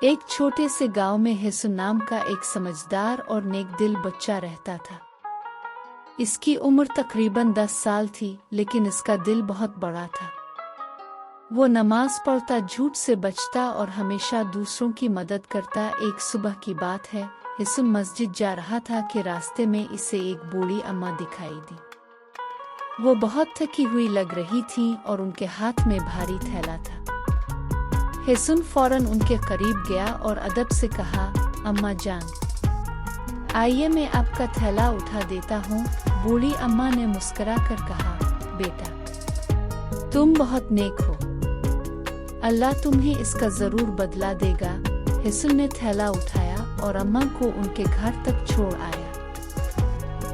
एक छोटे से गांव में हेसुन नाम का एक समझदार और नेक दिल बच्चा रहता था। इसकी उम्र तकरीबन 10 साल थी, लेकिन इसका दिल बहुत बड़ा था। वो नमाज पढ़ता, झूठ से बचता और हमेशा दूसरों की मदद करता। एक सुबह की बात है, हेसुन मस्जिद जा रहा था कि रास्ते में इसे एक बूढ़ी अम्मा दिखाई दी। वो बहुत थकी हुई लग रही थी और उनके हाथ में भारी थैला था। हेसुन फौरन उनके करीब गया और अदब से कहा, अम्मा जान, आइए मैं आपका थैला उठा देता हूँ। बूढ़ी अम्मा ने मुस्कुरा कर कहा, बेटा तुम बहुत नेक हो, अल्लाह तुम्हें इसका जरूर बदला देगा। हेसुन ने थैला उठाया और अम्मा को उनके घर तक छोड़ आया।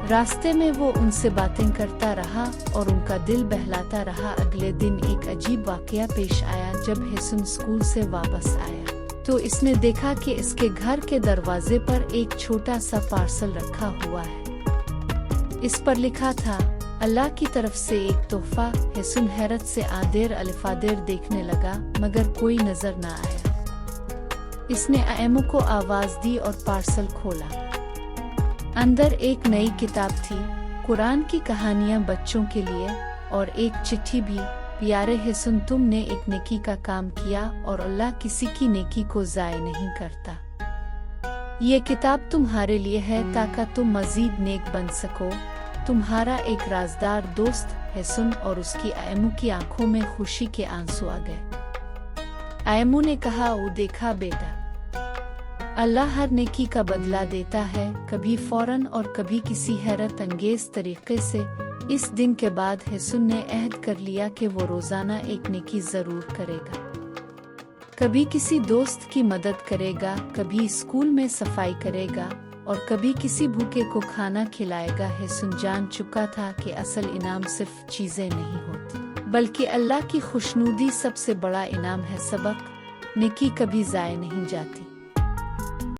रास्ते में वो उनसे बातें करता रहा और उनका दिल बहलाता रहा। अगले दिन एक अजीब वाकया पेश आया। जब हेसुन स्कूल से वापस आया तो इसने देखा कि इसके घर के दरवाजे पर एक छोटा सा पार्सल रखा हुआ है। इस पर लिखा था, अल्लाह की तरफ से एक तोहफा। हेसुन हैरत से आदेर अलिफादेर देखने लगा, मगर कोई नजर न आया। इसने अम्मू को आवाज दी और पार्सल खोला। अंदर एक नई किताब थी, कुरान की कहानियां बच्चों के लिए, और एक चिट्ठी भी। प्यारे हेसुन, तुमने एक नेकी का काम किया और अल्लाह किसी की नेकी को ज़ाय नहीं करता। ये किताब तुम्हारे लिए है ताकि तुम मजीद नेक बन सको। तुम्हारा एक राजदार दोस्त। हेसुन और उसकी अम्मू की आंखों में खुशी के आंसू आ गए। अम्मू ने कहा, ओ देखा बेटा, अल्लाह हर नेकी का बदला देता है, कभी फौरन और कभी किसी हैरत अंगेज तरीके से। इस दिन के बाद हेसुन ने अहद कर लिया कि वो रोजाना एक नेकी जरूर करेगा। कभी किसी दोस्त की मदद करेगा, कभी स्कूल में सफाई करेगा और कभी किसी भूखे को खाना खिलाएगा। हेसुन जान चुका था कि असल इनाम सिर्फ चीजें नहीं होती, बल्कि अल्लाह की खुशनुदी सबसे बड़ा इनाम है। सबक, नेकी कभी ज़ाय नहीं जाती।